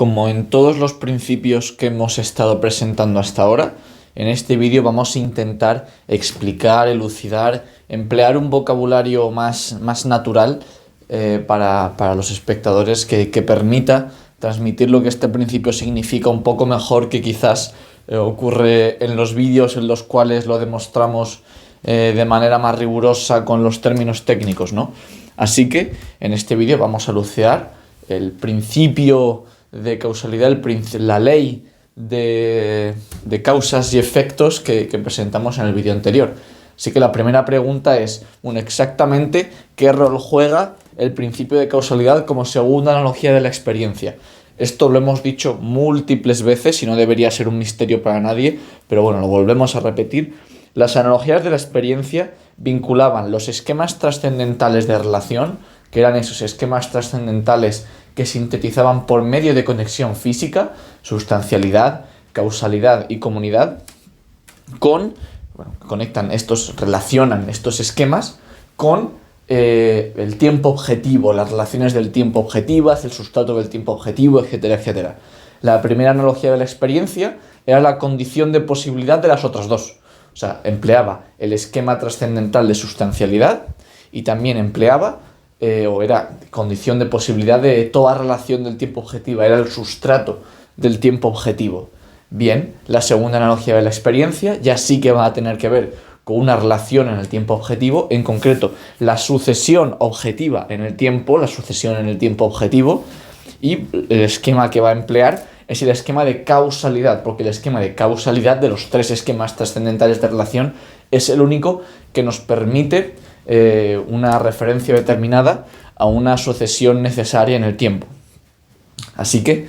Como en todos los principios que hemos estado presentando hasta ahora, en este vídeo vamos a intentar explicar, elucidar, emplear un vocabulario más natural para los espectadores que permita transmitir lo que este principio significa un poco mejor que quizás ocurre en los vídeos en los cuales lo demostramos de manera más rigurosa con los términos técnicos, ¿no? Así que en este vídeo vamos a elucidar el principio de causalidad, la ley de causas y efectos que presentamos en el vídeo anterior. Así que la primera pregunta es, exactamente qué rol juega el principio de causalidad como segunda analogía de la experiencia. Esto lo hemos dicho múltiples veces y no debería ser un misterio para nadie, pero bueno, lo volvemos a repetir. Las analogías de la experiencia vinculaban los esquemas trascendentales de relación, que eran esos esquemas trascendentales que sintetizaban por medio de conexión física, sustancialidad, causalidad y comunidad, relacionan estos esquemas con el tiempo objetivo, las relaciones del tiempo objetivas, el sustrato del tiempo objetivo, etcétera, etcétera. La primera analogía de la experiencia era la condición de posibilidad de las otras dos. O sea, empleaba el esquema trascendental de sustancialidad y también empleaba, era condición de posibilidad de toda relación del tiempo objetiva, era el sustrato del tiempo objetivo. Bien, la segunda analogía de la experiencia ya sí que va a tener que ver con una relación en el tiempo objetivo, en concreto la sucesión objetiva en el tiempo, objetivo, y el esquema que va a emplear es el esquema de causalidad, porque el esquema de causalidad de los tres esquemas trascendentales de relación es el único que nos permite una referencia determinada a una sucesión necesaria en el tiempo. Así que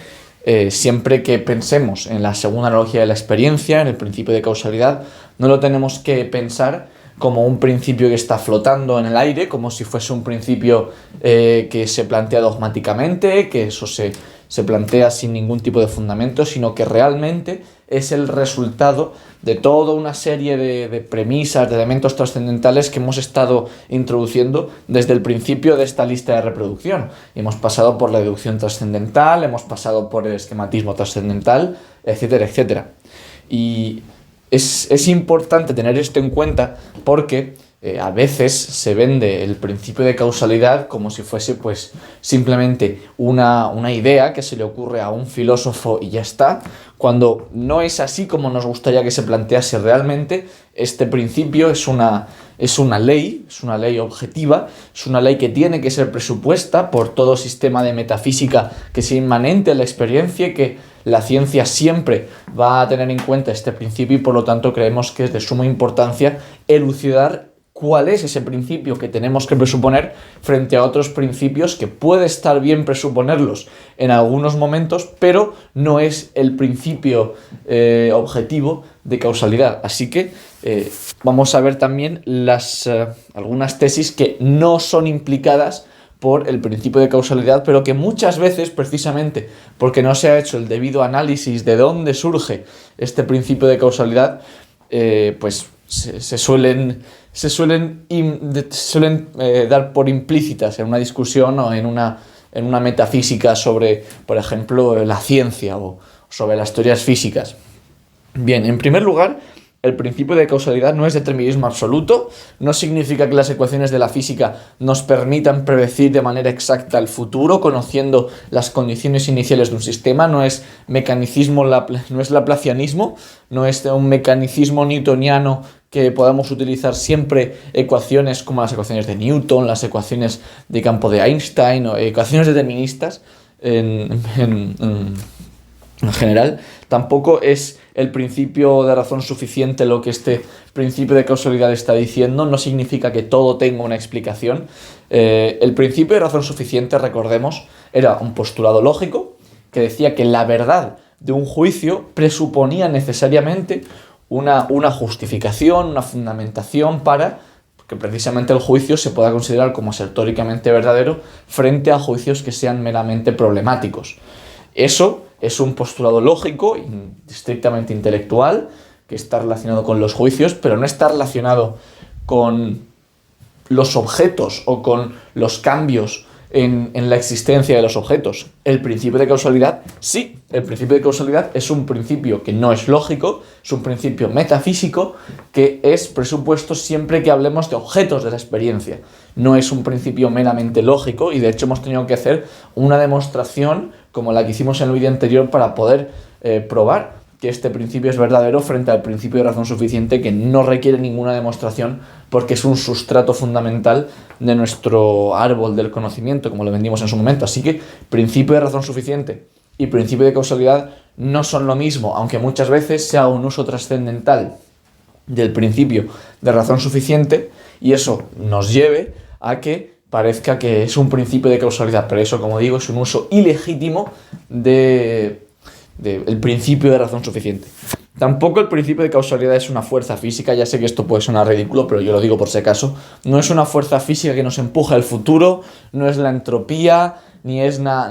siempre que pensemos en la segunda analogía de la experiencia, en el principio de causalidad, no lo tenemos que pensar como un principio que está flotando en el aire, como si fuese un principio que se plantea dogmáticamente, que eso se plantea sin ningún tipo de fundamento, sino que realmente es el resultado de toda una serie de premisas, de elementos trascendentales que hemos estado introduciendo desde el principio de esta lista de reproducción. Hemos pasado por la deducción trascendental, hemos pasado por el esquematismo trascendental, etcétera, etcétera. Y es importante tener esto en cuenta porque a veces se vende el principio de causalidad como si fuese pues simplemente una idea que se le ocurre a un filósofo y ya está, cuando no es así como nos gustaría que se plantease realmente. Este principio es una ley objetiva, es una ley que tiene que ser presupuesta por todo sistema de metafísica que sea inmanente a la experiencia y que la ciencia siempre va a tener en cuenta este principio y por lo tanto creemos que es de suma importancia elucidar cuál es ese principio que tenemos que presuponer frente a otros principios que puede estar bien presuponerlos en algunos momentos, pero no es el principio objetivo de causalidad. Así que vamos a ver también algunas tesis que no son implicadas por el principio de causalidad, pero que muchas veces, precisamente porque no se ha hecho el debido análisis de dónde surge este principio de causalidad, pues se suelen dar por implícitas en una discusión o en una metafísica sobre, por ejemplo, la ciencia o sobre las teorías físicas. Bien, en primer lugar, el principio de causalidad no es determinismo absoluto, no significa que las ecuaciones de la física nos permitan predecir de manera exacta el futuro, conociendo las condiciones iniciales de un sistema, no es laplacianismo, no es un mecanicismo newtoniano que podamos utilizar siempre ecuaciones como las ecuaciones de Newton, las ecuaciones de campo de Einstein o ecuaciones deterministas en general. Tampoco es el principio de razón suficiente lo que este principio de causalidad está diciendo, no significa que todo tenga una explicación. El principio de razón suficiente, recordemos, era un postulado lógico que decía que la verdad de un juicio presuponía necesariamente una justificación, una fundamentación para que precisamente el juicio se pueda considerar como ser teóricamente verdadero frente a juicios que sean meramente problemáticos. Eso es un postulado lógico, estrictamente intelectual, que está relacionado con los juicios, pero no está relacionado con los objetos o con los cambios en la existencia de los objetos. El principio de causalidad, sí. El principio de causalidad es un principio que no es lógico, es un principio metafísico que es presupuesto siempre que hablemos de objetos de la experiencia. No es un principio meramente lógico y de hecho hemos tenido que hacer una demostración como la que hicimos en el vídeo anterior para poder probar que este principio es verdadero frente al principio de razón suficiente, que no requiere ninguna demostración porque es un sustrato fundamental de nuestro árbol del conocimiento, como lo vendimos en su momento. Así que principio de razón suficiente y principio de causalidad no son lo mismo, aunque muchas veces se haga un uso trascendental del principio de razón suficiente y eso nos lleve a que parezca que es un principio de causalidad, pero eso, como digo, es un uso ilegítimo del principio de razón suficiente. Tampoco el principio de causalidad es una fuerza física, ya sé que esto puede sonar ridículo, pero yo lo digo por si acaso. No es una fuerza física que nos empuja al futuro, no es la entropía, ni es nada,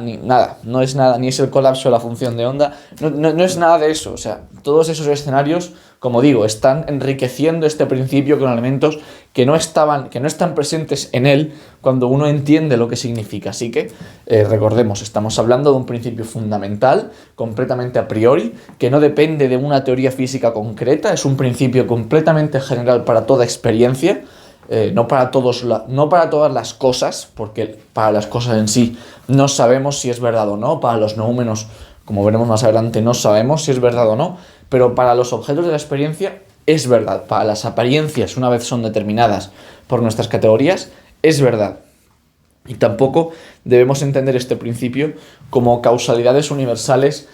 no es nada, ni es el colapso de la función de onda, no es nada de eso. O sea, todos esos escenarios, como digo, están enriqueciendo este principio con elementos que no están presentes en él cuando uno entiende lo que significa. Así que, recordemos, estamos hablando de un principio fundamental, completamente a priori, que no depende de una teoría física concreta, es un principio completamente general para toda experiencia, no para todas las cosas, porque para las cosas en sí no sabemos si es verdad o no, para los noúmenos, como veremos más adelante, no sabemos si es verdad o no, pero para los objetos de la experiencia es verdad, para las apariencias, una vez son determinadas por nuestras categorías, es verdad. Y tampoco debemos entender este principio como causalidades universales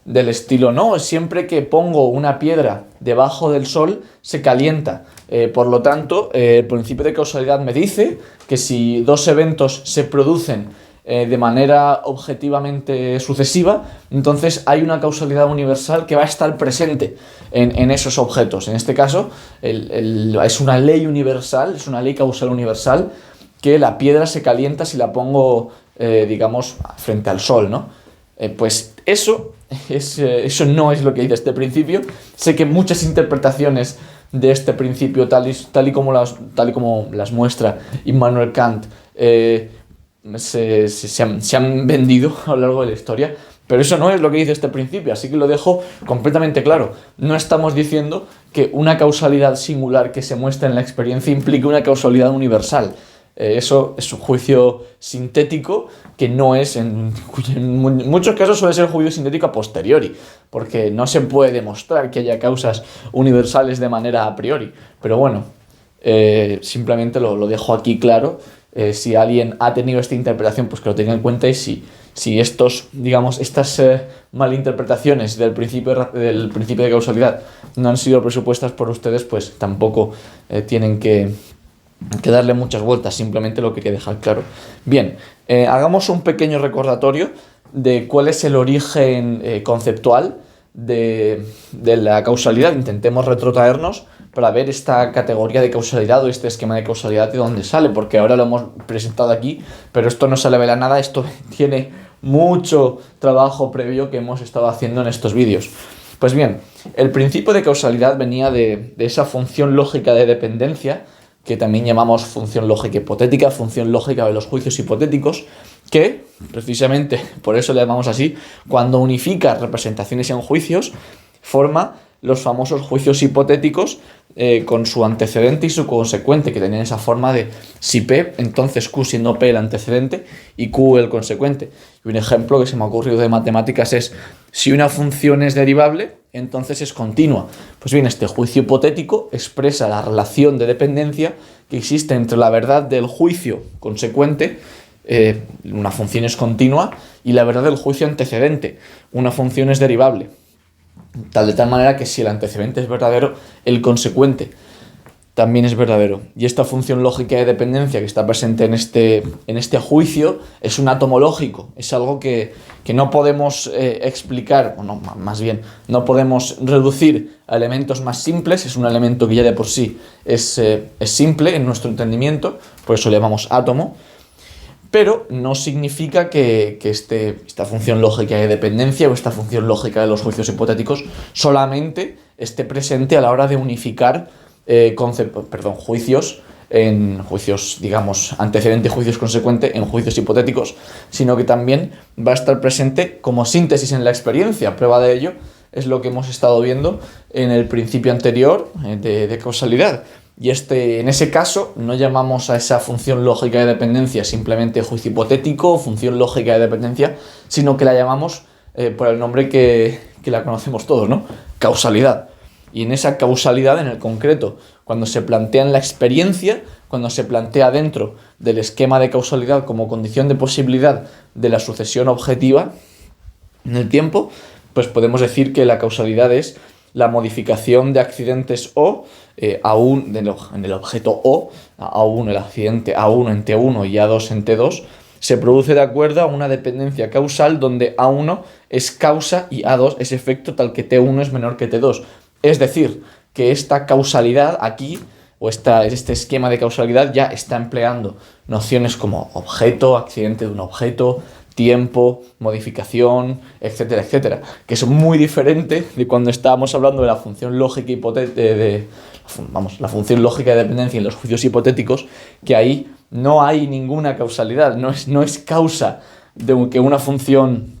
del estilo, no, siempre que pongo una piedra debajo del sol se calienta. Por lo tanto, el principio de causalidad me dice que si dos eventos se producen de manera objetivamente sucesiva, entonces hay una causalidad universal que va a estar presente en esos objetos. En este caso, es una ley universal, es una ley causal universal, que la piedra se calienta si la pongo, digamos, frente al sol, ¿no? Pues eso no es lo que dice este principio. Sé que muchas interpretaciones de este principio, tal y como las muestra Immanuel Kant, se han vendido a lo largo de la historia, pero eso no es lo que dice este principio, así que lo dejo completamente claro. No estamos diciendo que una causalidad singular que se muestra en la experiencia implique una causalidad universal. Eso es un juicio sintético que no es, en muchos casos suele ser un juicio sintético a posteriori, porque no se puede demostrar que haya causas universales de manera a priori. Pero bueno, simplemente lo dejo aquí claro. Si alguien ha tenido esta interpretación, pues que lo tenga en cuenta, y si estas malinterpretaciones del principio de causalidad no han sido presupuestas por ustedes, pues tampoco tienen que darle muchas vueltas, simplemente lo que hay que dejar claro. Bien, hagamos un pequeño recordatorio de cuál es el origen conceptual de la causalidad. Intentemos retrotraernos para ver esta categoría de causalidad o este esquema de causalidad de dónde sale, porque ahora lo hemos presentado aquí, pero esto no sale de la nada, esto tiene mucho trabajo previo que hemos estado haciendo en estos vídeos. Pues bien, el principio de causalidad venía de esa función lógica de dependencia, que también llamamos función lógica hipotética, función lógica de los juicios hipotéticos, que, precisamente por eso le llamamos así, cuando unifica representaciones en juicios, forma los famosos juicios hipotéticos con su antecedente y su consecuente, que tenían esa forma de si P, entonces Q siendo P el antecedente y Q el consecuente. Y un ejemplo que se me ha ocurrido de matemáticas es, si una función es derivable, entonces es continua. Pues bien, este juicio hipotético expresa la relación de dependencia que existe entre la verdad del juicio consecuente, una función es continua, y la verdad del juicio antecedente, una función es derivable. De tal manera que si el antecedente es verdadero, el consecuente también es verdadero. Y esta función lógica de dependencia que está presente en este juicio es un átomo lógico, es algo que no podemos explicar, o no, más bien, no podemos reducir a elementos más simples. Es un elemento que ya de por sí es simple en nuestro entendimiento, por eso le llamamos átomo. Pero no significa que esta función lógica de dependencia o esta función lógica de los juicios hipotéticos solamente esté presente a la hora de unificar juicios en juicios, digamos, antecedente, juicios consecuente, en juicios hipotéticos, sino que también va a estar presente como síntesis en la experiencia. Prueba de ello es lo que hemos estado viendo en el principio anterior de causalidad. Y en ese caso no llamamos a esa función lógica de dependencia simplemente juicio hipotético o función lógica de dependencia, sino que la llamamos por el nombre que la conocemos todos, ¿no? Causalidad. Y en esa causalidad, en el concreto, cuando se plantea en la experiencia, cuando se plantea dentro del esquema de causalidad como condición de posibilidad de la sucesión objetiva en el tiempo, pues podemos decir que la causalidad es la modificación de accidentes O en el objeto O, A1 el accidente A1 en T1 y A2 en T2, se produce de acuerdo a una dependencia causal donde A1 es causa y A2 es efecto, tal que T1 es menor que T2. Es decir, que esta causalidad aquí, o este esquema de causalidad, ya está empleando nociones como objeto, accidente de un objeto, tiempo, modificación, etcétera, etcétera, que es muy diferente de cuando estábamos hablando de la función lógica la función lógica de dependencia en los juicios hipotéticos, que ahí no hay ninguna causalidad, no es causa de que una función,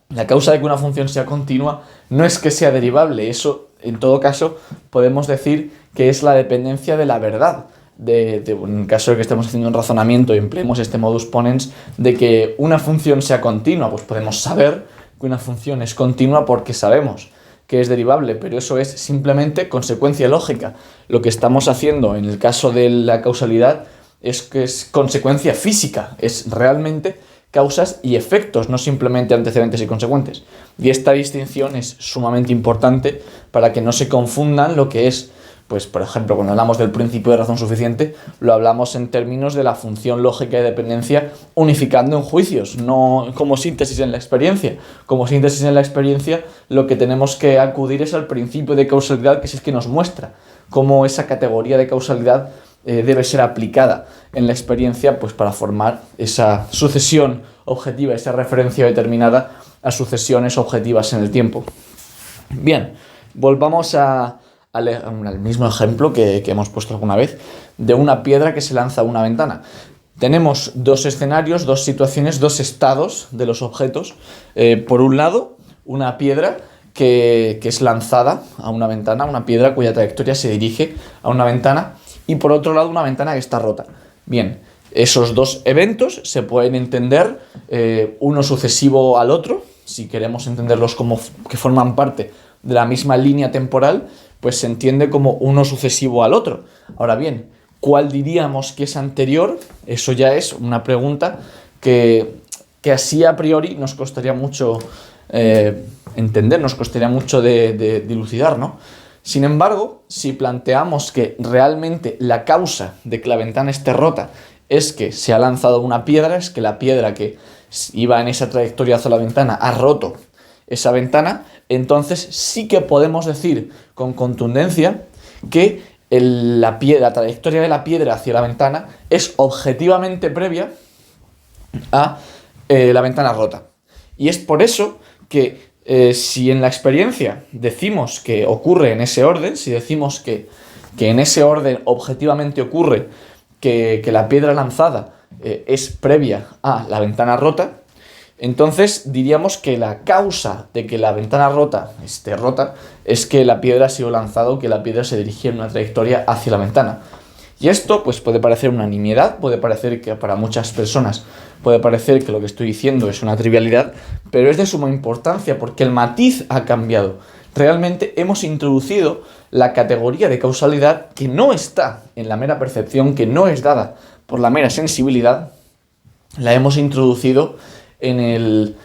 la causa de que una función sea continua no es que sea derivable, eso en todo caso podemos decir que es la dependencia de la verdad. En caso de que estemos haciendo un razonamiento y empleemos este modus ponens de que una función sea continua, pues podemos saber que una función es continua porque sabemos que es derivable, pero eso es simplemente consecuencia lógica. Lo que estamos haciendo en el caso de la causalidad es que es consecuencia física, es realmente causas y efectos, no simplemente antecedentes y consecuentes. Y esta distinción es sumamente importante para que no se confundan lo que es, pues por ejemplo, cuando hablamos del principio de razón suficiente, lo hablamos en términos de la función lógica de dependencia unificando en juicios, no como síntesis en la experiencia. Como síntesis en la experiencia, lo que tenemos que acudir es al principio de causalidad, que es el que nos muestra cómo esa categoría de causalidad debe ser aplicada en la experiencia, pues para formar esa sucesión objetiva, esa referencia determinada a sucesiones objetivas en el tiempo. Bien, volvamos al mismo ejemplo que hemos puesto alguna vez, de una piedra que se lanza a una ventana. Tenemos dos escenarios, dos situaciones, dos estados de los objetos. Por un lado, una piedra que es lanzada a una ventana, una piedra cuya trayectoria se dirige a una ventana, y por otro lado una ventana que está rota. Bien, esos dos eventos se pueden entender uno sucesivo al otro, si queremos entenderlos como que forman parte de la misma línea temporal, pues se entiende como uno sucesivo al otro. Ahora bien, ¿cuál diríamos que es anterior? Eso ya es una pregunta que así a priori nos costaría mucho entender, nos costaría mucho de dilucidar, ¿no? Sin embargo, si planteamos que realmente la causa de que la ventana esté rota es que se ha lanzado una piedra, es que la piedra que iba en esa trayectoria hacia la ventana ha roto esa ventana, entonces sí que podemos decir con contundencia que la trayectoria de la piedra hacia la ventana es objetivamente previa a la ventana rota. Y es por eso que si en la experiencia decimos que ocurre en ese orden, si decimos que en ese orden objetivamente ocurre que la piedra lanzada es previa a la ventana rota, entonces diríamos que la causa de que la ventana rota esté rota es que la piedra ha sido lanzada o que la piedra se dirigía en una trayectoria hacia la ventana. Y esto pues puede parecer una nimiedad, puede parecer que para muchas personas puede parecer que lo que estoy diciendo es una trivialidad, pero es de suma importancia porque el matiz ha cambiado. Realmente hemos introducido la categoría de causalidad que no está en la mera percepción, que no es dada por la mera sensibilidad, la hemos introducido en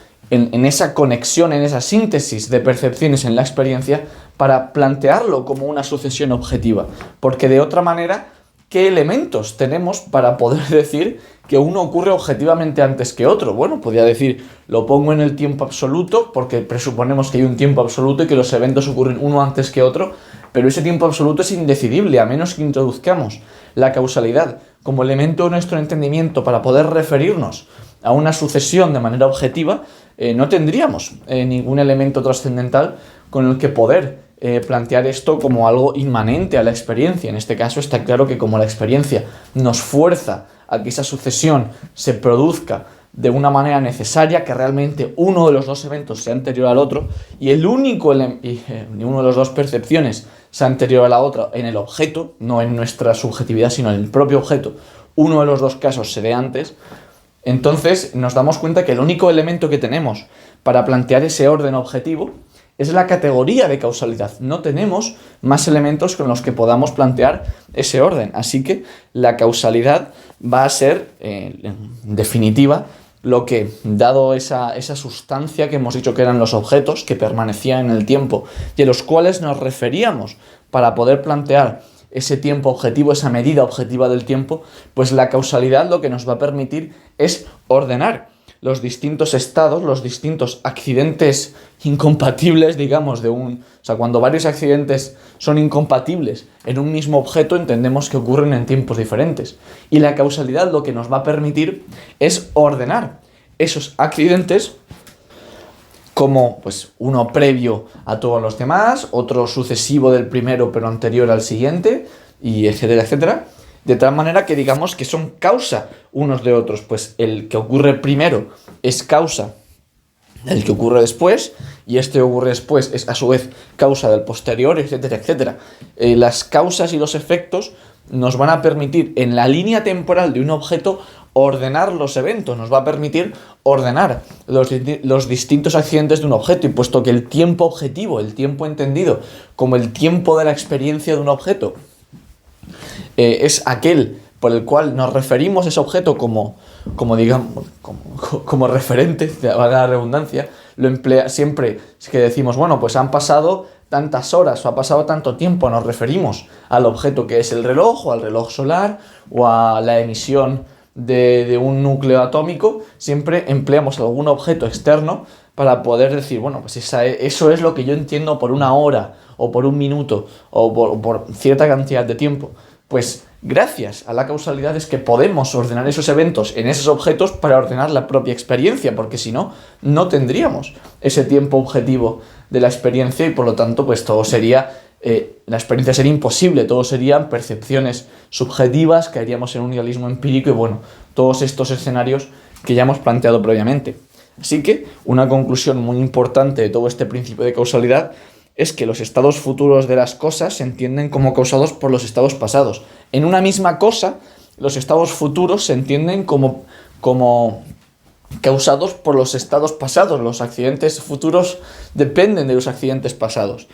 esa conexión, en esa síntesis de percepciones en la experiencia para plantearlo como una sucesión objetiva, porque de otra manera, ¿qué elementos tenemos para poder decir que uno ocurre objetivamente antes que otro? Bueno, podría decir, lo pongo en el tiempo absoluto porque presuponemos que hay un tiempo absoluto y que los eventos ocurren uno antes que otro, pero ese tiempo absoluto es indecidible a menos que introduzcamos la causalidad como elemento de nuestro entendimiento para poder referirnos a una sucesión de manera objetiva. No tendríamos ningún elemento trascendental con el que poder plantear esto como algo inmanente a la experiencia. En este caso está claro que como la experiencia nos fuerza a que esa sucesión se produzca de una manera necesaria, que realmente uno de los dos eventos sea anterior al otro y uno de los dos percepciones sea anterior a la otra en el objeto, no en nuestra subjetividad, sino en el propio objeto, uno de los dos casos se dé antes, entonces nos damos cuenta que el único elemento que tenemos para plantear ese orden objetivo es la categoría de causalidad. No tenemos más elementos con los que podamos plantear ese orden. Así que la causalidad va a ser, en definitiva, lo que, dado esa sustancia que hemos dicho que eran los objetos que permanecían en el tiempo y a los cuales nos referíamos para poder plantear ese tiempo objetivo, esa medida objetiva del tiempo, pues la causalidad lo que nos va a permitir es ordenar los distintos estados, los distintos accidentes incompatibles, digamos, o sea, cuando varios accidentes son incompatibles en un mismo objeto, entendemos que ocurren en tiempos diferentes. Y la causalidad lo que nos va a permitir es ordenar esos accidentes como pues uno previo a todos los demás, otro sucesivo del primero pero anterior al siguiente, y etcétera, etcétera. De tal manera que digamos que son causa unos de otros, pues el que ocurre primero es causa del que ocurre después, y este que ocurre después es a su vez causa del posterior, etcétera, etcétera. Las causas y los efectos nos van a permitir en la línea temporal de un objeto ordenar los eventos, nos va a permitir ordenar los distintos accidentes de un objeto, y puesto que el tiempo objetivo, el tiempo entendido como el tiempo de la experiencia de un objeto, es aquel por el cual nos referimos a ese objeto como referente, valga la redundancia, lo emplea siempre que decimos, bueno, pues han pasado tantas horas o ha pasado tanto tiempo, nos referimos al objeto que es el reloj o al reloj solar o a la emisión de un núcleo atómico, siempre empleamos algún objeto externo para poder decir, bueno, pues eso es lo que yo entiendo por una hora o por un minuto o por cierta cantidad de tiempo. Pues gracias a la causalidad es que podemos ordenar esos eventos en esos objetos para ordenar la propia experiencia, porque si no, no tendríamos ese tiempo objetivo de la experiencia y por lo tanto pues todo sería, la experiencia sería imposible, todo serían percepciones subjetivas, caeríamos en un idealismo empírico y bueno, todos estos escenarios que ya hemos planteado previamente. Así que una conclusión muy importante de todo este principio de causalidad es que los estados futuros de las cosas se entienden como causados por los estados pasados. En una misma cosa, los estados futuros se entienden como causados por los estados pasados. Los accidentes futuros dependen de los accidentes pasados.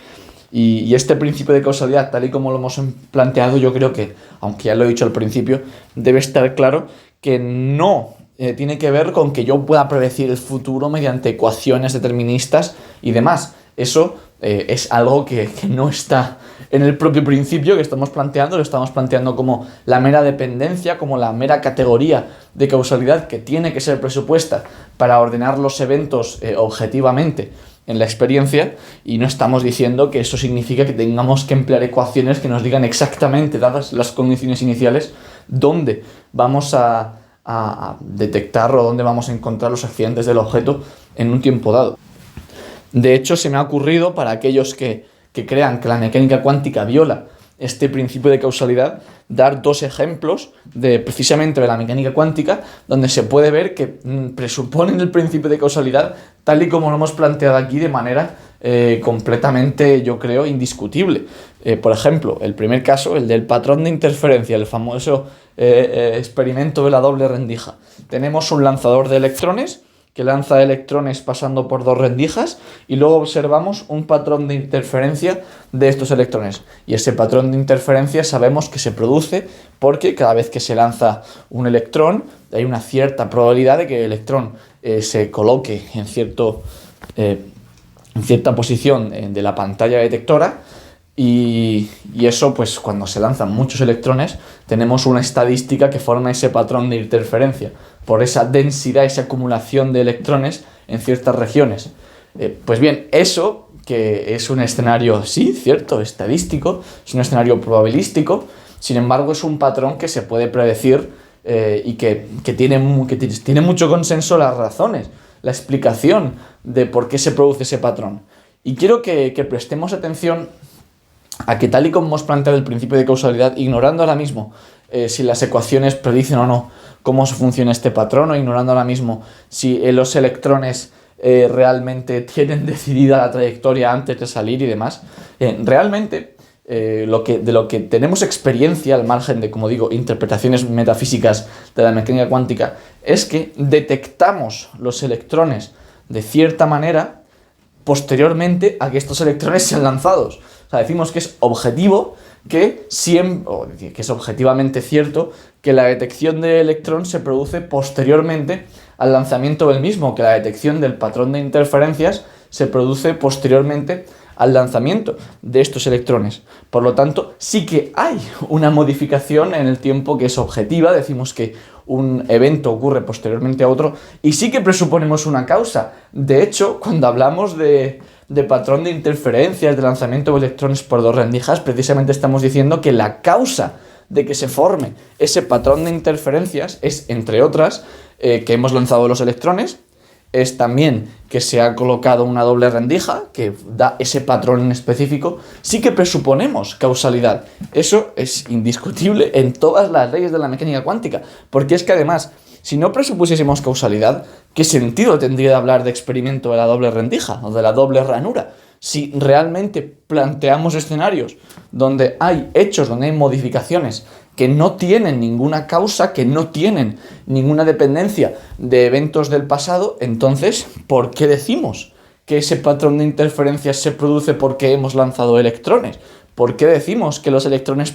Y este principio de causalidad, tal y como lo hemos planteado, yo creo que, aunque ya lo he dicho al principio, debe estar claro que no tiene que ver con que yo pueda predecir el futuro mediante ecuaciones deterministas y demás. Eso es algo que no está en el propio principio que estamos planteando, lo estamos planteando como la mera dependencia, como la mera categoría de causalidad que tiene que ser presupuesta para ordenar los eventos objetivamente en la experiencia, y no estamos diciendo que eso significa que tengamos que emplear ecuaciones que nos digan exactamente, dadas las condiciones iniciales, dónde vamos a detectar o dónde vamos a encontrar los accidentes del objeto en un tiempo dado. De hecho, se me ha ocurrido, para aquellos que crean que la mecánica cuántica viola este principio de causalidad, dar dos ejemplos precisamente de la mecánica cuántica, donde se puede ver que presuponen el principio de causalidad tal y como lo hemos planteado aquí de manera completamente, yo creo, indiscutible. Por ejemplo, el primer caso, el del patrón de interferencia, el famoso experimento de la doble rendija. Tenemos un lanzador de electrones que lanza electrones pasando por dos rendijas y luego observamos un patrón de interferencia de estos electrones. Y ese patrón de interferencia sabemos que se produce porque cada vez que se lanza un electrón hay una cierta probabilidad de que el electrón se coloque en cierta posición de la pantalla detectora. Y eso, pues cuando se lanzan muchos electrones, tenemos una estadística que forma ese patrón de interferencia por esa densidad, esa acumulación de electrones en ciertas regiones. Pues bien, eso, que es un escenario, sí, cierto, estadístico, es un escenario probabilístico, sin embargo es un patrón que se puede predecir y que tiene mucho consenso las razones, la explicación de por qué se produce ese patrón. Y quiero que prestemos atención a que, tal y como hemos planteado el principio de causalidad, ignorando ahora mismo si las ecuaciones predicen o no cómo funciona este patrón, o ignorando ahora mismo si los electrones realmente tienen decidida la trayectoria antes de salir y demás, realmente de lo que tenemos experiencia, al margen de, como digo, interpretaciones metafísicas de la mecánica cuántica, es que detectamos los electrones de cierta manera posteriormente a que estos electrones sean lanzados. O sea, decimos que es objetivo, que es objetivamente cierto que la detección del electrón se produce posteriormente al lanzamiento del mismo, que la detección del patrón de interferencias se produce posteriormente al lanzamiento de estos electrones. Por lo tanto, sí que hay una modificación en el tiempo que es objetiva. Decimos que un evento ocurre posteriormente a otro y sí que presuponemos una causa. De hecho, cuando hablamos de patrón de interferencias, de lanzamiento de electrones por dos rendijas, precisamente estamos diciendo que la causa de que se forme ese patrón de interferencias es, entre otras, que hemos lanzado los electrones, es también que se ha colocado una doble rendija que da ese patrón en específico. Sí que presuponemos causalidad. Eso es indiscutible en todas las leyes de la mecánica cuántica, porque es que además, si no presupusiésemos causalidad, ¿qué sentido tendría de hablar de experimento de la doble rendija o de la doble ranura? Si realmente planteamos escenarios donde hay hechos, donde hay modificaciones que no tienen ninguna causa, que no tienen ninguna dependencia de eventos del pasado, entonces, ¿por qué decimos que ese patrón de interferencias se produce porque hemos lanzado electrones? ¿Por qué decimos que los electrones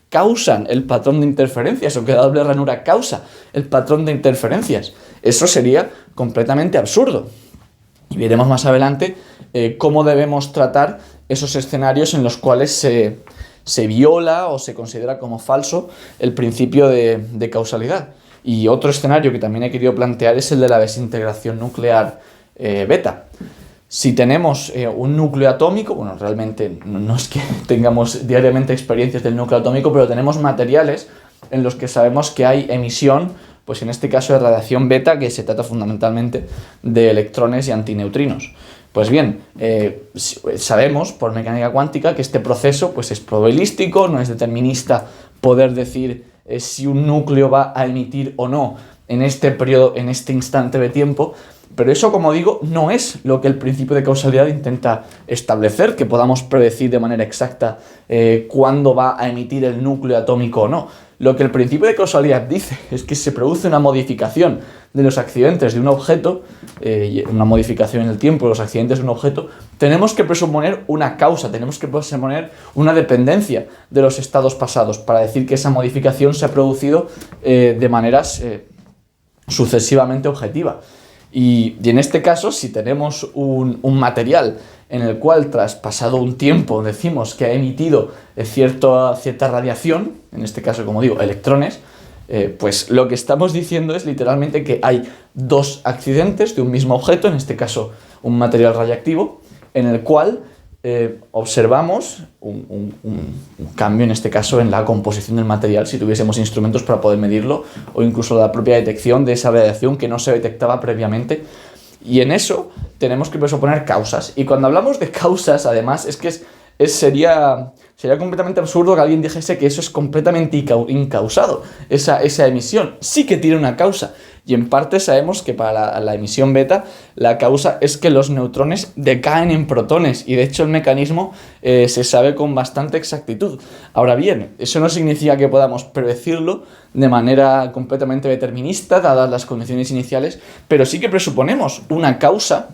causan el patrón de interferencias, o que la doble ranura causa el patrón de interferencias? Eso sería completamente absurdo. Y veremos más adelante cómo debemos tratar esos escenarios en los cuales se viola o se considera como falso el principio de causalidad. Y otro escenario que también he querido plantear es el de la desintegración nuclear beta. Si tenemos un núcleo atómico, bueno, realmente no es que tengamos diariamente experiencias del núcleo atómico, pero tenemos materiales en los que sabemos que hay emisión, pues en este caso de radiación beta, que se trata fundamentalmente de electrones y antineutrinos. Pues bien, sabemos por mecánica cuántica que este proceso pues es probabilístico, no es determinista poder decir si un núcleo va a emitir o no en este periodo, en este instante de tiempo. Pero eso, como digo, no es lo que el principio de causalidad intenta establecer, que podamos predecir de manera exacta cuándo va a emitir el núcleo atómico o no. Lo que el principio de causalidad dice es que si se produce una modificación de los accidentes de un objeto, una modificación en el tiempo de los accidentes de un objeto, tenemos que presuponer una causa, tenemos que presuponer una dependencia de los estados pasados para decir que esa modificación se ha producido de maneras sucesivamente objetivas. Y en este caso, si tenemos un material en el cual, tras pasado un tiempo, decimos que ha emitido cierta radiación, en este caso, como digo, electrones, pues lo que estamos diciendo es literalmente que hay dos accidentes de un mismo objeto, en este caso un material radiactivo, en el cual observamos un cambio, en este caso, en la composición del material, si tuviésemos instrumentos para poder medirlo, o incluso la propia detección de esa radiación que no se detectaba previamente. Y en eso tenemos que presuponer causas. Y cuando hablamos de causas, además, es que sería completamente absurdo que alguien dijese que eso es completamente incausado, esa emisión. Sí que tiene una causa. Y en parte sabemos que para la emisión beta la causa es que los neutrones decaen en protones, y de hecho el mecanismo se sabe con bastante exactitud. Ahora bien, eso no significa que podamos predecirlo de manera completamente determinista, dadas las condiciones iniciales, pero sí que presuponemos una causa.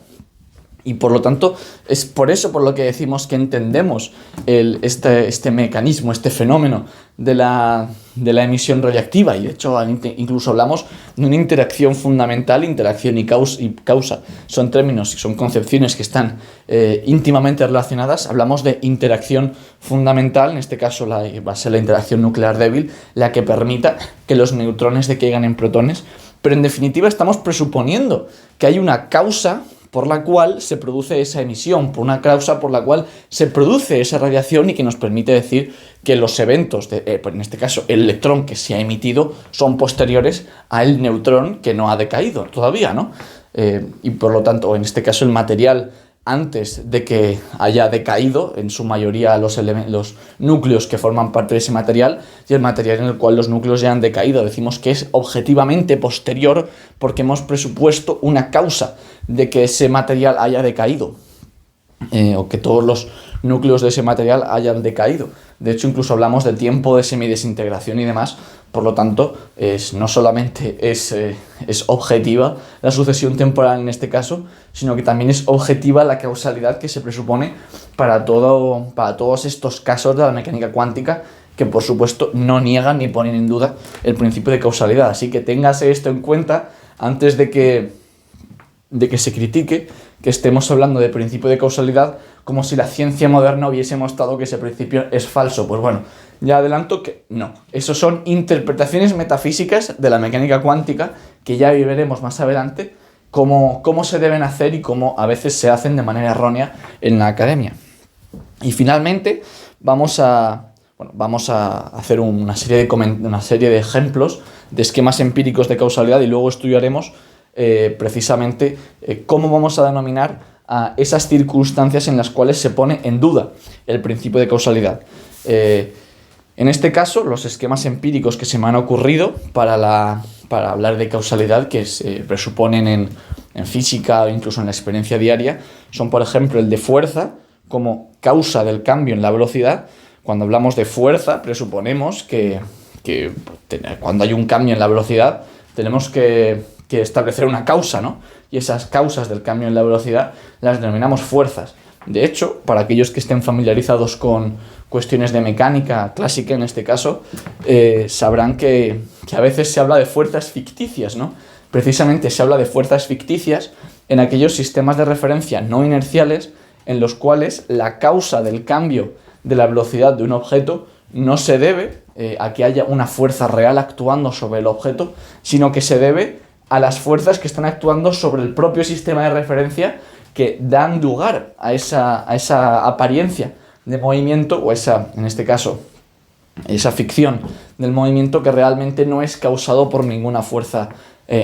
Y por lo tanto, es por eso por lo que decimos que entendemos este mecanismo, este fenómeno de la emisión radiactiva. Y de hecho, incluso hablamos de una interacción fundamental. Interacción y causa son términos, son concepciones que están íntimamente relacionadas. Hablamos de interacción fundamental, en este caso va a ser la interacción nuclear débil, la que permita que los neutrones decaigan en protones. Pero en definitiva estamos presuponiendo que hay una causa por la cual se produce esa emisión, por una causa por la cual se produce esa radiación, y que nos permite decir que los eventos, en este caso el electrón que se ha emitido, son posteriores al neutrón que no ha decaído todavía, ¿no? Y por lo tanto, en este caso, el material antes de que haya decaído en su mayoría los núcleos que forman parte de ese material y el material en el cual los núcleos ya han decaído. Decimos que es objetivamente posterior porque hemos presupuesto una causa de que ese material haya decaído, o que todos los núcleos de ese material hayan decaído. De hecho, incluso hablamos de tiempo de semidesintegración y demás. Por lo tanto, no solamente es objetiva la sucesión temporal en este caso, sino que también es objetiva la causalidad que se presupone para todos estos casos de la mecánica cuántica, que por supuesto no niegan ni ponen en duda el principio de causalidad. Así que téngase esto en cuenta antes de que se critique que estemos hablando de principio de causalidad como si la ciencia moderna hubiese mostrado que ese principio es falso. Pues bueno, ya adelanto que no. Eso son interpretaciones metafísicas de la mecánica cuántica que ya veremos más adelante cómo se deben hacer y cómo a veces se hacen de manera errónea en la academia. Y finalmente vamos a hacer una serie de ejemplos de esquemas empíricos de causalidad y luego estudiaremos precisamente cómo vamos a denominar a esas circunstancias en las cuales se pone en duda el principio de causalidad. En este caso, los esquemas empíricos que se me han ocurrido para hablar de causalidad, que se presuponen en física o incluso en la experiencia diaria, son, por ejemplo, el de fuerza como causa del cambio en la velocidad. Cuando hablamos de fuerza, presuponemos que cuando hay un cambio en la velocidad, tenemos que establecer una causa, ¿no? Y esas causas del cambio en la velocidad las denominamos fuerzas. De hecho, para aquellos que estén familiarizados con cuestiones de mecánica clásica, en este caso, sabrán que a veces se habla de fuerzas ficticias, ¿no? Precisamente se habla de fuerzas ficticias en aquellos sistemas de referencia no inerciales en los cuales la causa del cambio de la velocidad de un objeto no se debe a que haya una fuerza real actuando sobre el objeto, sino que se debe a las fuerzas que están actuando sobre el propio sistema de referencia que dan lugar a esa apariencia de movimiento, o en este caso, esa ficción del movimiento que realmente no es causado por ninguna fuerza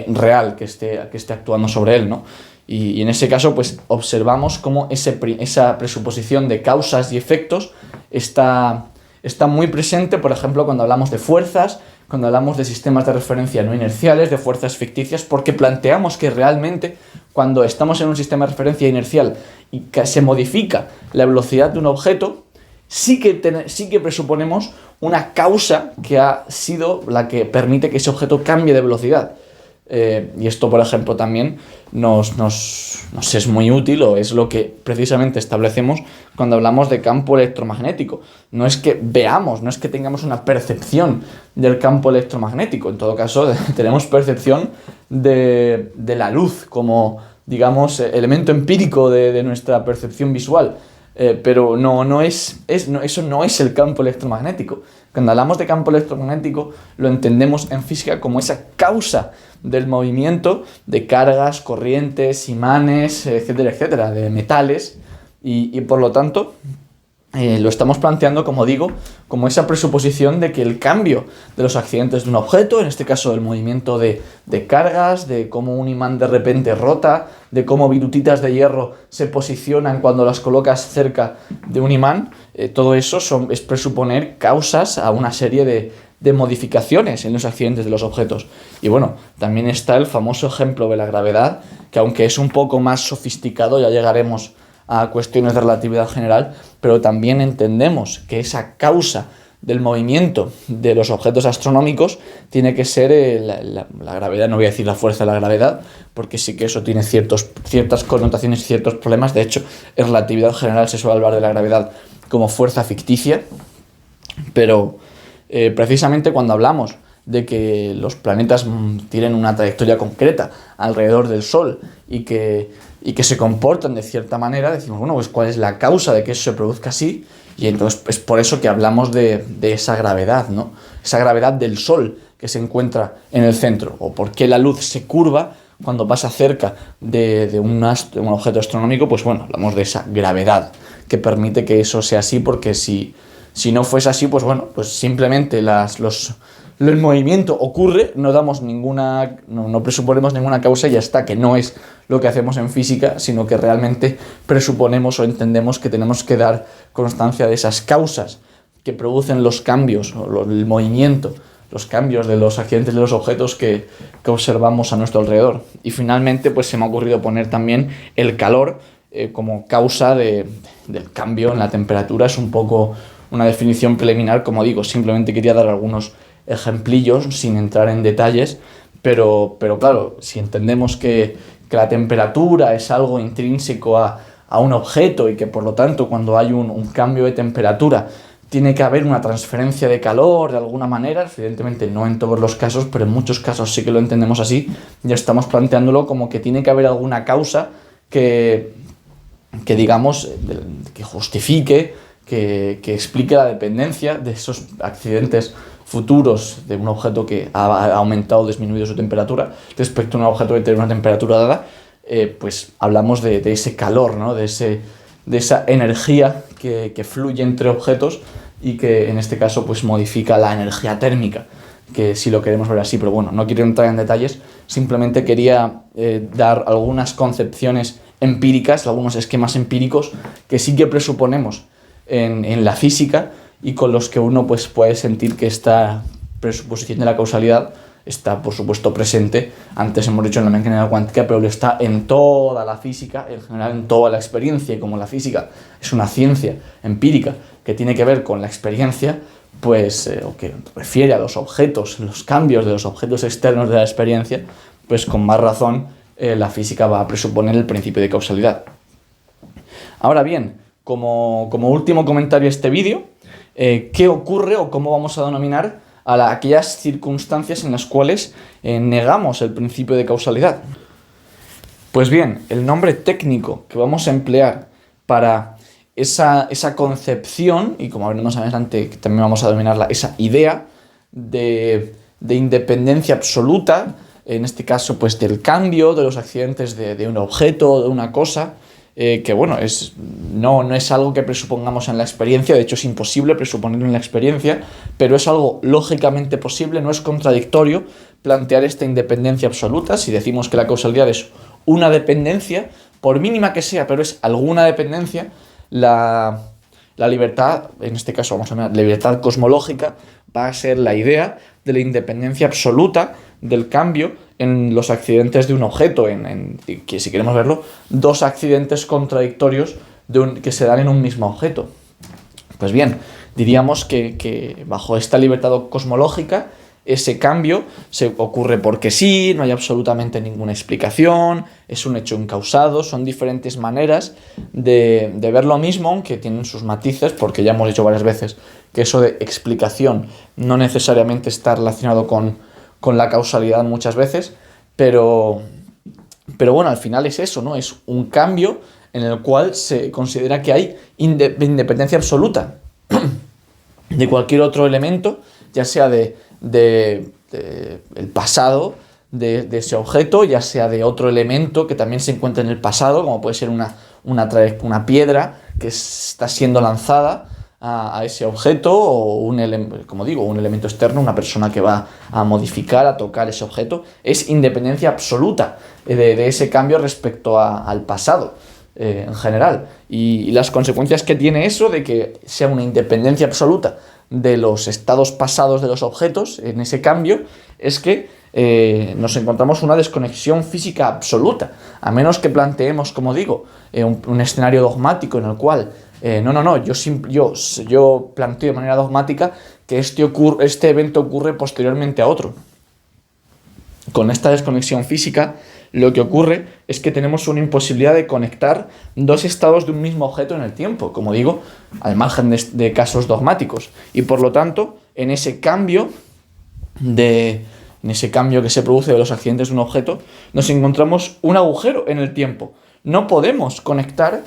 real que esté actuando sobre él, ¿no? Y en ese caso, pues observamos cómo esa presuposición de causas y efectos está muy presente, por ejemplo, cuando hablamos de fuerzas, cuando hablamos de sistemas de referencia no inerciales, de fuerzas ficticias, porque planteamos que realmente cuando estamos en un sistema de referencia inercial y que se modifica la velocidad de un objeto, sí que presuponemos una causa que ha sido la que permite que ese objeto cambie de velocidad. Y esto, por ejemplo, también nos es muy útil, o es lo que precisamente establecemos cuando hablamos de campo electromagnético. No es que veamos, no es que tengamos una percepción del campo electromagnético. En todo caso, tenemos percepción de la luz como, digamos, elemento empírico de nuestra percepción visual. Pero eso no es el campo electromagnético. Cuando hablamos de campo electromagnético, lo entendemos en física como esa causa del movimiento de cargas, corrientes, imanes, etcétera, etcétera, de metales, y por lo tanto lo estamos planteando, como digo, como esa presuposición de que el cambio de los accidentes de un objeto, en este caso el movimiento de cargas, de cómo un imán de repente rota, de cómo virutitas de hierro se posicionan cuando las colocas cerca de un imán, todo eso es presuponer causas a una serie de modificaciones en los accidentes de los objetos. Y bueno, también está el famoso ejemplo de la gravedad, que aunque es un poco más sofisticado, ya llegaremos a cuestiones de relatividad general, pero también entendemos que esa causa del movimiento de los objetos astronómicos tiene que ser la gravedad. No voy a decir la fuerza de la gravedad, porque sí que eso tiene ciertas connotaciones y ciertos problemas. De hecho, en relatividad general se suele hablar de la gravedad como fuerza ficticia, pero precisamente cuando hablamos de que los planetas tienen una trayectoria concreta alrededor del Sol y que se comportan de cierta manera, decimos, bueno, pues ¿cuál es la causa de que eso se produzca así? Y entonces es por eso que hablamos de esa gravedad, ¿no? Esa gravedad del Sol que se encuentra en el centro, o por qué la luz se curva cuando pasa cerca de un objeto astronómico. Pues bueno, hablamos de esa gravedad que permite que eso sea así, porque si no fuese así, pues bueno, pues simplemente los el movimiento ocurre, no presuponemos ninguna causa y ya está, que no es lo que hacemos en física, sino que realmente presuponemos o entendemos que tenemos que dar constancia de esas causas que producen los cambios o el movimiento, los cambios de los accidentes de los objetos que observamos a nuestro alrededor. Y finalmente pues se me ha ocurrido poner también el calor como causa del cambio en la temperatura. Es un poco una definición preliminar, como digo, simplemente quería dar algunos ejemplillos sin entrar en detalles, pero claro, si entendemos que la temperatura es algo intrínseco a un objeto y que por lo tanto cuando hay un cambio de temperatura tiene que haber una transferencia de calor de alguna manera, evidentemente no en todos los casos, pero en muchos casos sí que lo entendemos así, ya estamos planteándolo como que tiene que haber alguna causa que digamos, que justifique, que explique la dependencia de esos accidentes futuros de un objeto que ha aumentado o disminuido su temperatura respecto a un objeto que tiene una temperatura dada, pues hablamos de ese calor, ¿no? de esa energía que fluye entre objetos y que en este caso pues modifica la energía térmica, que si lo queremos ver así, pero bueno, no quiero entrar en detalles, simplemente quería dar algunas concepciones empíricas, algunos esquemas empíricos que sí que presuponemos en la física y con los que uno pues puede sentir que esta presuposición de la causalidad está, por supuesto, presente. Antes hemos dicho en la mecánica cuántica, pero lo está en toda la física, en general en toda la experiencia, y como la física es una ciencia empírica que tiene que ver con la experiencia, pues, o que refiere a los objetos, los cambios de los objetos externos de la experiencia, pues con más razón la física va a presuponer el principio de causalidad. Ahora bien, como último comentario a este vídeo, ¿qué ocurre o cómo vamos a denominar a aquellas circunstancias en las cuales negamos el principio de causalidad? Pues bien, el nombre técnico que vamos a emplear para esa concepción, y como veremos más adelante también vamos a denominarla esa idea de independencia absoluta, en este caso pues del cambio, de los accidentes de un objeto, de una cosa, que bueno, no es algo que presupongamos en la experiencia, de hecho es imposible presuponerlo en la experiencia, pero es algo lógicamente posible, no es contradictorio plantear esta independencia absoluta. Si decimos que la causalidad es una dependencia, por mínima que sea, pero es alguna dependencia, la libertad, en este caso vamos a llamar la libertad cosmológica, va a ser la idea de la independencia absoluta del cambio en los accidentes de un objeto, que si queremos verlo, dos accidentes contradictorios que se dan en un mismo objeto. Pues bien, diríamos que bajo esta libertad cosmológica, ese cambio se ocurre porque sí, no hay absolutamente ninguna explicación, es un hecho incausado, son diferentes maneras de ver lo mismo, aunque tienen sus matices, porque ya hemos dicho varias veces que eso de explicación no necesariamente está relacionado con la causalidad muchas veces, pero bueno, al final es eso, ¿no? Es un cambio en el cual se considera que hay independencia absoluta de cualquier otro elemento, ya sea el pasado de ese objeto, ya sea de otro elemento que también se encuentra en el pasado, como puede ser una piedra que está siendo lanzada a ese objeto, o como digo, un elemento externo, una persona que va a modificar, a tocar ese objeto. Es independencia absoluta de ese cambio respecto al pasado en general. Y las consecuencias que tiene eso de que sea una independencia absoluta de los estados pasados de los objetos en ese cambio es que nos encontramos una desconexión física absoluta, a menos que planteemos, como digo, un escenario dogmático en el cual yo planteo de manera dogmática que este evento ocurre posteriormente a otro. Con esta desconexión física, lo que ocurre es que tenemos una imposibilidad de conectar dos estados de un mismo objeto en el tiempo, como digo, al margen de casos dogmáticos. Y por lo tanto, en ese cambio que se produce de los accidentes de un objeto, nos encontramos un agujero en el tiempo. No podemos conectar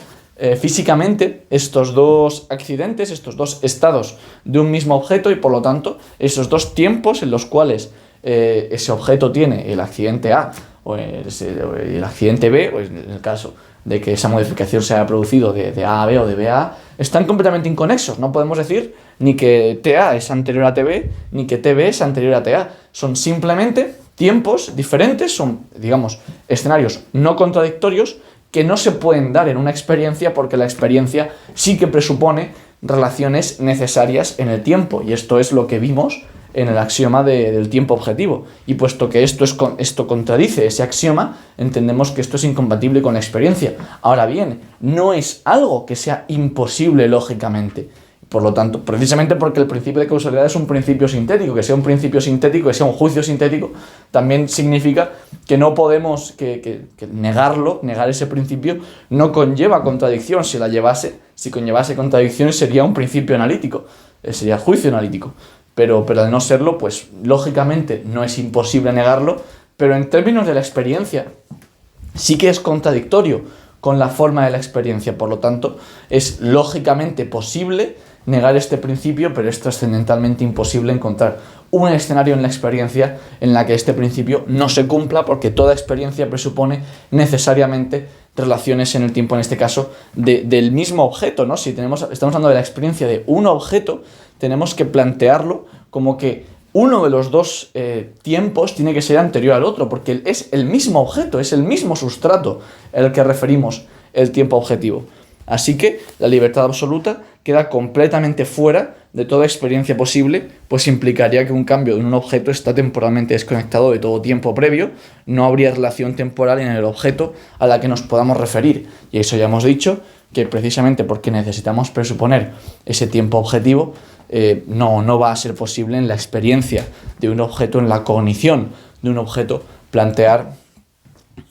físicamente estos dos accidentes, estos dos estados de un mismo objeto, y por lo tanto esos dos tiempos en los cuales ese objeto tiene el accidente A o el accidente B, o en el caso de que esa modificación se haya producido de A a B o de B a A, están completamente inconexos. No podemos decir ni que TA es anterior a TB, ni que TB es anterior a TA. Son simplemente tiempos diferentes, son, digamos, escenarios no contradictorios que no se pueden dar en una experiencia, porque la experiencia sí que presupone relaciones necesarias en el tiempo, y esto es lo que vimos en el axioma del tiempo objetivo. Y puesto que esto contradice ese axioma, entendemos que esto es incompatible con la experiencia. Ahora bien, no es algo que sea imposible lógicamente. Por lo tanto, precisamente porque el principio de causalidad es un principio sintético, que sea un principio sintético, que sea un juicio sintético, también significa que no podemos que negar ese principio no conlleva contradicción. Si conllevase contradicción sería un principio analítico, sería juicio analítico. Pero al no serlo, pues lógicamente no es imposible negarlo, pero en términos de la experiencia sí que es contradictorio con la forma de la experiencia. Por lo tanto, es lógicamente posible negar este principio, pero es trascendentalmente imposible encontrar un escenario en la experiencia en la que este principio no se cumpla, porque toda experiencia presupone necesariamente relaciones en el tiempo, en este caso, del mismo objeto, ¿no? Si estamos hablando de la experiencia de un objeto, tenemos que plantearlo como que uno de los dos tiempos tiene que ser anterior al otro, porque es el mismo objeto, es el mismo sustrato el que referimos el tiempo objetivo. Así que la libertad absoluta queda completamente fuera de toda experiencia posible, pues implicaría que un cambio en un objeto está temporalmente desconectado de todo tiempo previo, no habría relación temporal en el objeto a la que nos podamos referir. Y eso ya hemos dicho, que precisamente porque necesitamos presuponer ese tiempo objetivo, no va a ser posible en la experiencia de un objeto, en la cognición de un objeto, plantear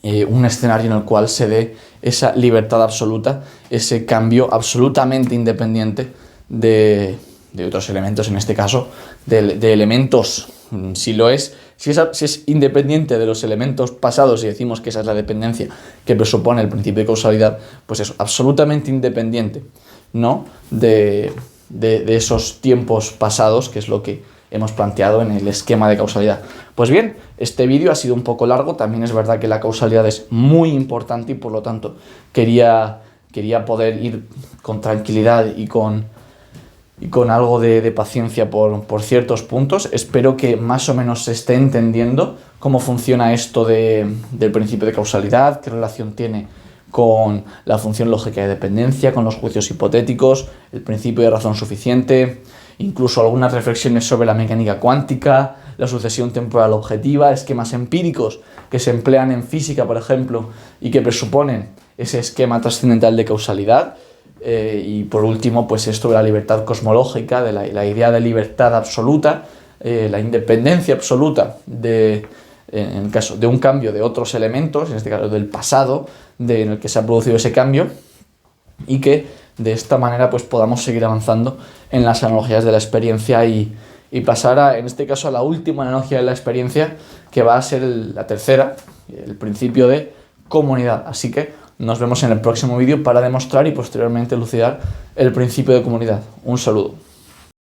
un escenario en el cual se dé esa libertad absoluta, ese cambio absolutamente independiente de otros elementos, en este caso de elementos, si es independiente de los elementos pasados y decimos que esa es la dependencia que presupone el principio de causalidad, pues es absolutamente independiente, ¿no?, de esos tiempos pasados, que es lo que hemos planteado en el esquema de causalidad. Pues bien, este vídeo ha sido un poco largo, también es verdad que la causalidad es muy importante y por lo tanto quería poder ir con tranquilidad y con algo de paciencia por ciertos puntos. Espero que más o menos se esté entendiendo cómo funciona esto del principio de causalidad, qué relación tiene con la función lógica de dependencia, con los juicios hipotéticos, el principio de razón suficiente, incluso algunas reflexiones sobre la mecánica cuántica, la sucesión temporal objetiva, esquemas empíricos que se emplean en física, por ejemplo, y que presuponen ese esquema trascendental de causalidad. Y por último, pues esto de la libertad cosmológica, de la idea de libertad absoluta, la independencia absoluta en el caso de un cambio de otros elementos, en este caso del pasado, en el que se ha producido ese cambio, y que de esta manera pues podamos seguir avanzando en las analogías de la experiencia y pasar en este caso a la última analogía de la experiencia, que va a ser la tercera, el principio de comunidad. Así que nos vemos en el próximo vídeo para demostrar y posteriormente elucidar el principio de comunidad. Un saludo.